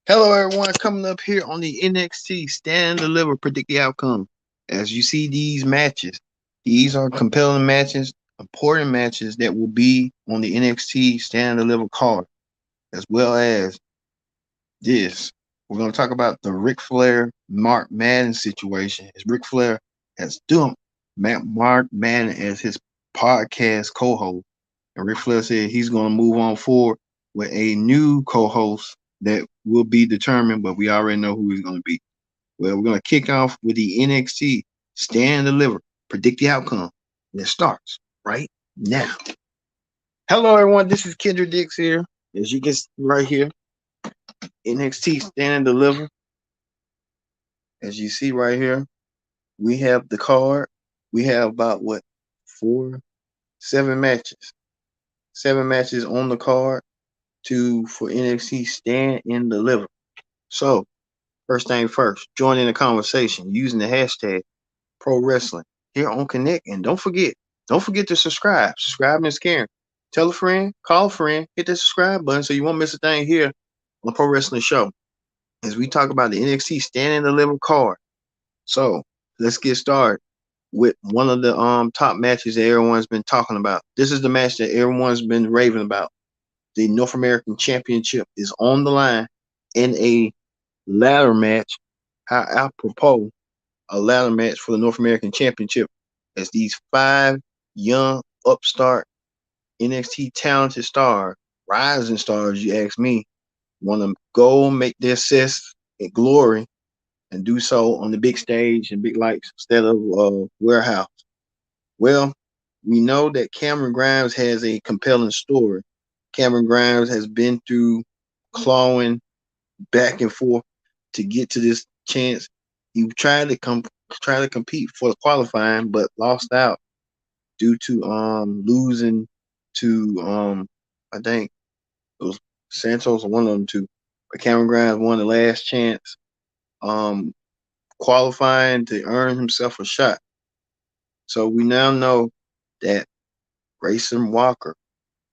Hello, everyone. Coming up here on the NXT Stand and Deliver, predict the outcome. As you see these matches, these are compelling matches, important matches that will be on the NXT Stand and Deliver card, as well as this. We're going to talk about the Ric Flair Mark Madden situation. As Ric Flair has dumped Mark Madden as his podcast co-host, and Ric Flair said he's going to move on forward with a new co-host that will be determined, but we already know who he's going to be. Well, we're going to kick off with the NXT Stand and Deliver, predict the outcome, and it starts right now. Hello, everyone. This is Kendra Dix here. As you can see right here, NXT Stand and Deliver. As you see right here, we have the card. We have about what, four, 7 matches. 7 matches on the card to for NXT Stand and Deliver. So, first thing first, join in the conversation using the hashtag Pro Wrestling here on Connect. And don't forget to subscribe. Subscribe is caring. Tell a friend, call a friend, hit the subscribe button so you won't miss a thing here on the Pro Wrestling Show as we talk about the NXT Stand and Deliver card. So let's get started with one of the top matches that everyone's been talking about. This is the match that everyone's been raving about. The North American Championship is on the line in a ladder match. How apropos a ladder match for the North American Championship as these 5 young upstart NXT talented stars, rising stars, you ask me, want to go make their assist in glory and do so on the big stage and big lights instead of warehouse. Well, we know that Cameron Grimes has a compelling story. Cameron Grimes has been through clawing back and forth to get to this chance. He tried to compete for the qualifying, but lost out due to losing to I think it was Santos or one of them two. But Cameron Grimes won the last chance um qualifying to earn himself a shot. So we now know that Grayson Walker,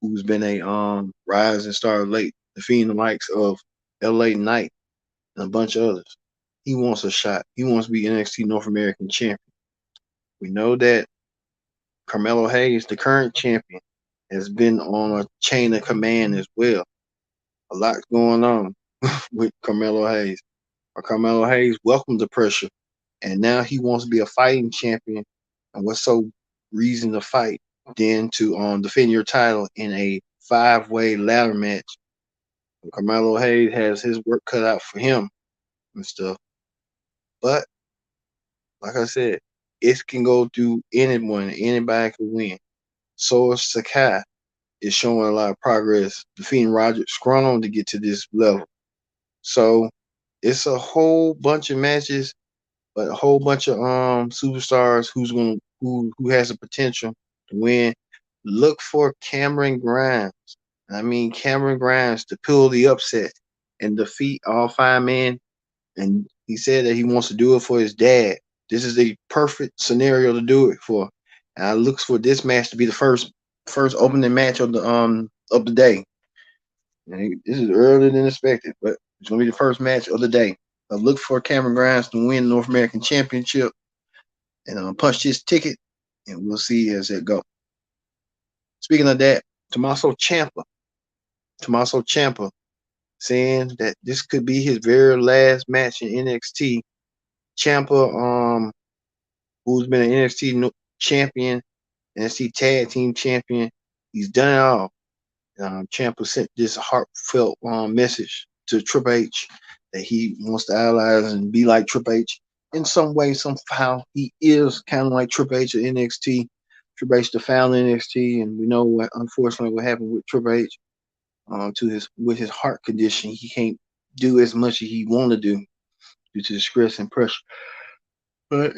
who's been a rising star late, defeating the likes of LA Knight and a bunch of others. He wants a shot. He wants to be NXT North American champion. We know that Carmelo Hayes, the current champion, has been on a chain of command as well. A lot's going on with Carmelo Hayes. Carmelo Hayes welcomed the pressure, and now he wants to be a fighting champion. And what's so reason to fight than to defend your title in a 5-way ladder match? Carmelo Hayes has his work cut out for him and stuff. But like I said, it can go through anyone. Anybody can win. So Sakai is showing a lot of progress, defeating Roger Scrum to get to this level. So it's a whole bunch of matches, but a whole bunch of superstars who has the potential to win. Look for Cameron Grimes. I mean Cameron Grimes to pull the upset and defeat all 5 men. And he said that he wants to do it for his dad. This is the perfect scenario to do it for. And I look for this match to be the first opening match of the day. And this is earlier than expected, but it's gonna be the first match of the day. I look for Cameron Grimes to win the North American Championship and punch his ticket, and we'll see as it go. Speaking of that, Tommaso Ciampa, saying that this could be his very last match in NXT. Ciampa, who's been an NXT champion, NXT Tag Team Champion, he's done it all. Ciampa sent this heartfelt message to Triple H that he wants to idolize and be like Triple H in some way, somehow. He is kind of like Triple H at NXT. Triple H, the founder of NXT, and we know what unfortunately what happened with Triple H to his with his heart condition. He can't do as much as he want to do due to the stress and pressure. But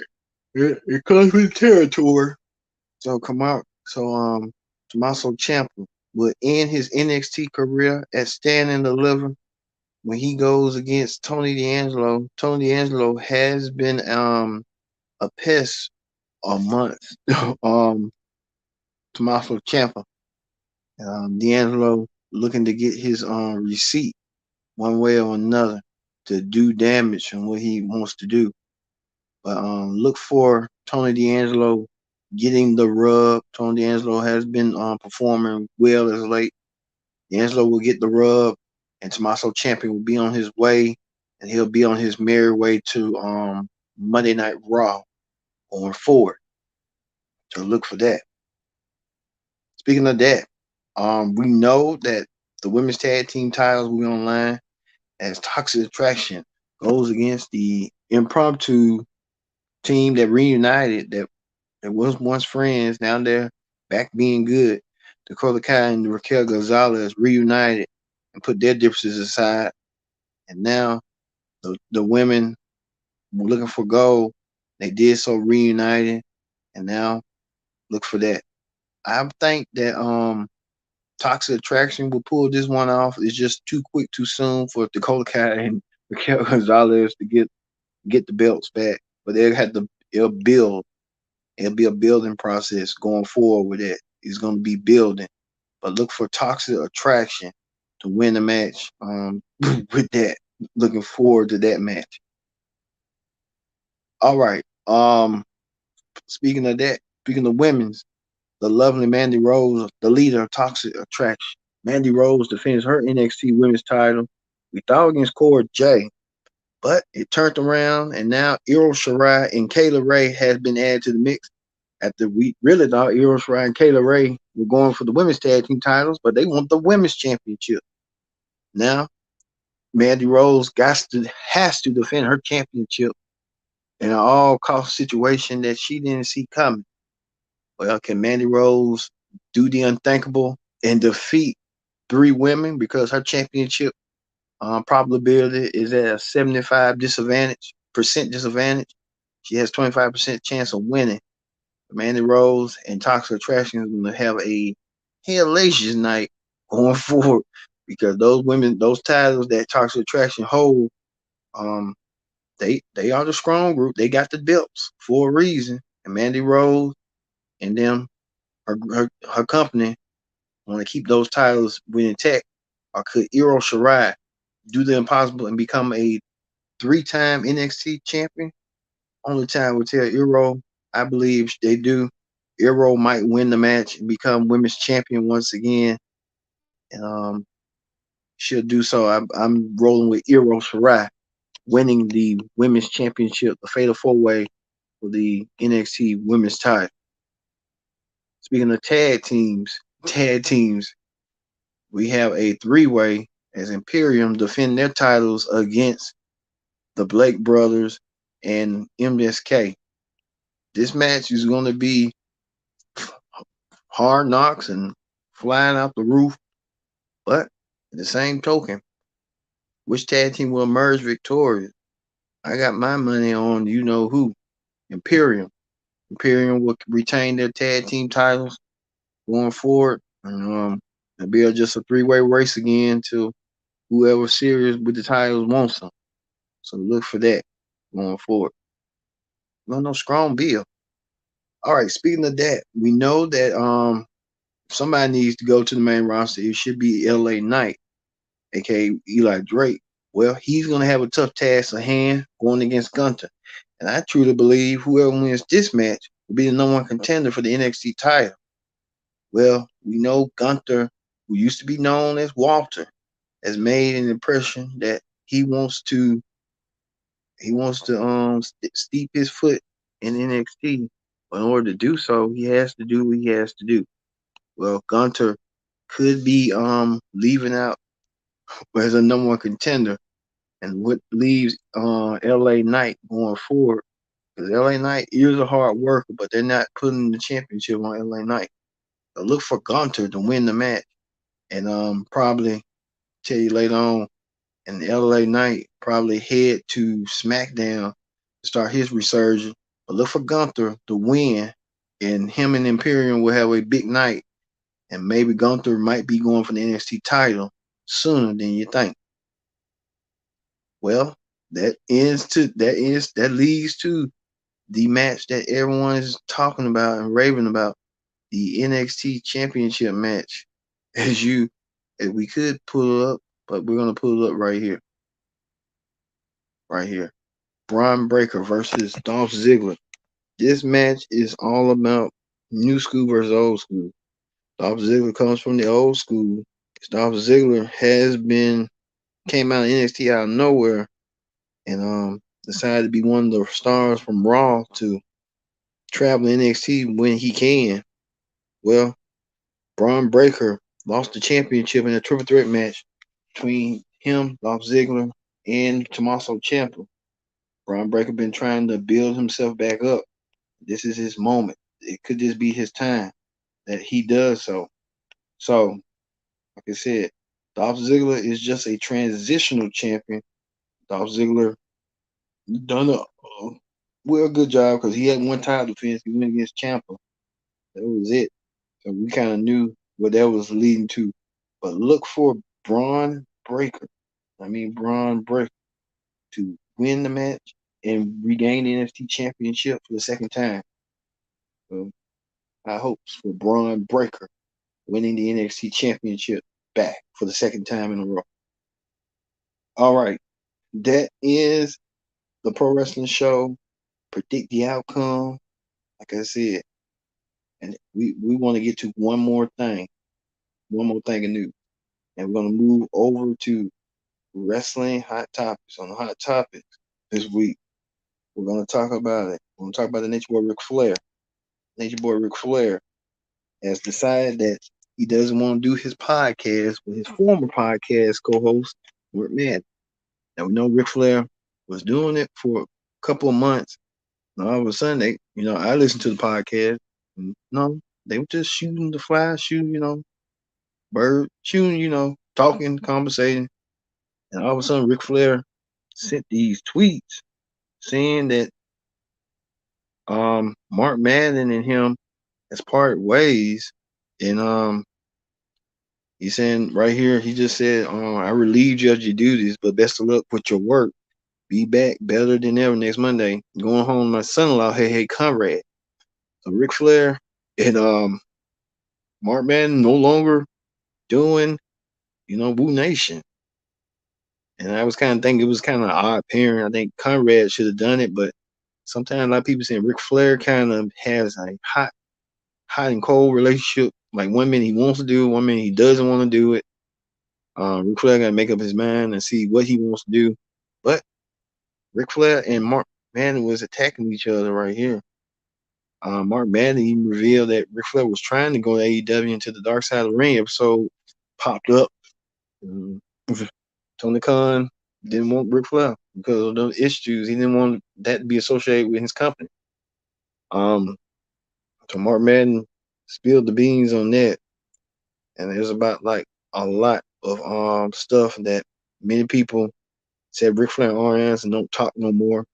it comes with territory. So come out. So Tommaso Ciampa will end his NXT career at Stand and Deliver when he goes against Tony D'Angelo. Tony D'Angelo has been a pest a month. um Tommaso Ciampa. D'Angelo looking to get his receipt one way or another to do damage and what he wants to do. But look for Tony D'Angelo getting the rub. Tony D'Angelo has been performing well as late. D'Angelo will get the rub, and Tommaso Ciampa will be on his way, and he'll be on his merry way to Monday Night Raw going forward. So look for that. Speaking of that, we know that the women's tag team titles will be online as Toxic Attraction goes against the impromptu team that reunited that was once friends. Now they're back being good. Dakota Kai and Raquel Gonzalez reunited and put their differences aside. And now the women were looking for gold. They did so reunited. And now look for that. I think that Toxic Attraction will pull this one off. It's just too quick, too soon for Dakota Kai and Raquel Gonzalez to get the belts back. But it'll build. It'll be a building process going forward with it. It's gonna be building. But look for Toxic Attraction to win the match. With that. Looking forward to that match. All right. Speaking of that, speaking of women's, the lovely Mandy Rose, the leader of Toxic Attraction. Mandy Rose defends her NXT Women's title. We thought against Cora J, but it turned around, and now Io Shirai and Kayla Ray has been added to the mix. After we really thought Io Shirai and Kayla Ray were going for the women's tag team titles, but they want the women's championship. Now, Mandy Rose has to defend her championship in an all-cost situation that she didn't see coming. Well, can Mandy Rose do the unthinkable and defeat three women because her championship probability is at a 75 percent disadvantage? She has 25% chance of winning. Mandy Rose and Toxic Attraction is going to have a hellacious night going forward because those women, those titles that Toxic Attraction hold, um, they are the strong group. They got the belts for a reason. And Mandy Rose and them, her company, want to keep those titles intact. Or could Io Shirai do the impossible and become a three-time NXT champion? Only time will tell. Io, I believe they do. Io might win the match and become women's champion once again. And she'll do so. I'm rolling with Io Shirai winning the women's championship, the Fatal 4-Way for the NXT women's title. Speaking of tag teams, we have a three-way as Imperium defend their titles against the Blake brothers and MSK. This match is going to be hard knocks and flying out the roof. But at the same token, which tag team will emerge victorious? I got my money on you know who. Imperium. Imperium will retain their tag team titles going forward. And it'll be just a three-way race again till whoever serious with the titles wants them. So look for that going forward. No strong bill. All right, speaking of that, we know that somebody needs to go to the main roster. It should be LA Knight, aka Eli Drake. Well, he's gonna have a tough task at hand going against Gunther. And I truly believe whoever wins this match will be the number one contender for the NXT title. Well, we know Gunther, who used to be known as Walter, has made an impression that he wants to steep his foot in NXT. But in order to do so, he has to do what he has to do. Well, Gunther could be leaving out as a number one contender, and what leaves LA Knight going forward. Because LA Knight is a hard worker, but they're not putting the championship on LA Knight. So look for Gunther to win the match, and probably tell you later on. And LA Knight probably head to SmackDown to start his resurgence. But look for Gunther to win, and him and Imperium will have a big night. And maybe Gunther might be going for the NXT title sooner than you think. Well, that leads to the match that everyone is talking about and raving about, the NXT Championship match. As we could pull up but we're gonna pull it up right here, right here. Braun Breaker versus Dolph Ziggler. This match is all about new school versus old school. Dolph Ziggler comes from the old school. Dolph Ziggler has been came out of NXT out of nowhere and decided to be one of the stars from Raw to travel NXT when he can. Well, Braun Breaker lost the championship in a triple threat match between him, Dolph Ziggler, and Tommaso Ciampa. Braun Breaker been trying to build himself back up. This is his moment. It could just be his time that he does so. So, like I said, Dolph Ziggler is just a transitional champion. Dolph Ziggler done a good job because he had one title defense. He went against Ciampa. That was it. So we kind of knew what that was leading to. But look for Braun Breaker to win the match and regain the NXT championship for the second time. So high hopes for Braun Breaker winning the NXT championship back for the second time in a row. All right. That is the pro wrestling show. Predict the outcome. Like I said, and we want to get to one more thing of news. And we're going to move over to wrestling hot topics. On the hot topics this week, we're going to talk about it. We're going to talk about the Nature Boy Ric Flair. Nature Boy Ric Flair has decided that he doesn't want to do his podcast with his former podcast co-host, Mark Madden. Now, we know Ric Flair was doing it for a couple of months. And all of a sudden, I listened to the podcast. And, they were just shooting the fly, bird, shooting, talking, conversating. And all of a sudden, Ric Flair sent these tweets saying that Mark Madden and him has parted ways. And he's saying right here, he just said, I relieved you of your duties, but best of luck with your work. Be back better than ever next Monday. Going home to my son-in-law, hey, Conrad. So Ric Flair and Mark Madden no longer doing, Woo Nation. And I was kind of thinking it was kind of odd pairing. I think Conrad should have done it, but sometimes a lot of people saying Ric Flair kind of has a hot and cold relationship. Like 1 minute he wants to do it, 1 minute he doesn't want to do it. Ric Flair got to make up his mind and see what he wants to do. But Ric Flair and Mark Madden was attacking each other right here. Mark Madden even revealed that Ric Flair was trying to go to AEW into the Dark Side of the Ring episode popped up. Tony Khan didn't want Ric Flair because of those issues. He didn't want that to be associated with his company. So Mark Madden spilled the beans on that, and there's about like a lot of stuff that many people said Ric Flair and Arn Anderson don't talk no more,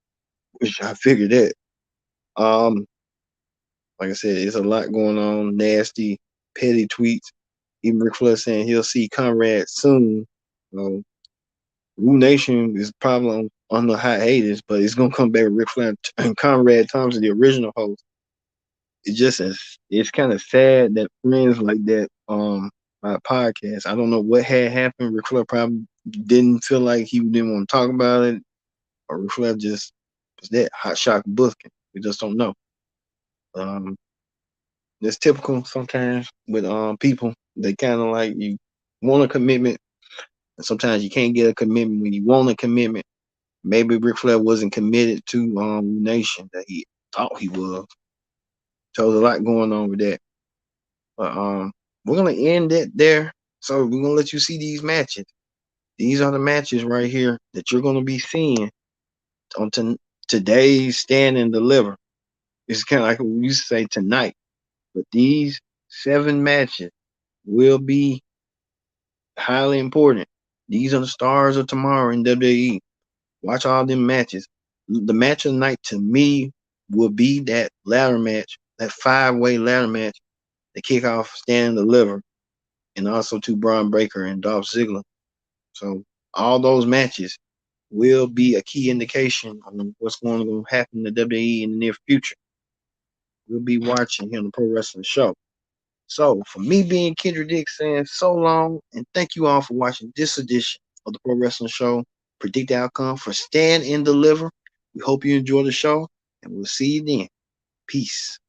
which I figured that. Like I said, there's a lot going on, nasty, petty tweets. Even Ric Flair saying he'll see Conrad soon. Woo Nation is probably on the hiatus, but it's gonna come back with Ric Flair and Conrad Thompson, the original host. It's kind of sad that friends like that my podcast. I don't know what had happened. Ric Flair probably didn't feel like he didn't want to talk about it, or Ric Flair just was that hot shock booking. We just don't know. It's typical sometimes with people. They kind of like you want a commitment, and sometimes you can't get a commitment when you want a commitment. Maybe Ric Flair wasn't committed to Nation that he thought he was. So there's a lot going on with that. But we're gonna end it there. So we're gonna let you see these matches. These are the matches right here that you're gonna be seeing on today's Stand and Deliver. It's kind of like we used to say tonight, but these 7 matches will be highly important. These are the stars of tomorrow in WWE. Watch all them matches. The match of the night to me will be that ladder match, that 5-way ladder match, the kickoff, Stand and Deliver, and also to Braun Breaker and Dolph Ziggler. So all those matches will be a key indication on what's going to happen to WWE in the near future. We'll be watching here on the Pro Wrestling Show. So, for me being Kendrick Dick saying so long, and thank you all for watching this edition of the Pro Wrestling Show. Predict the outcome for Stand and Deliver. We hope you enjoy the show, and we'll see you then. Peace.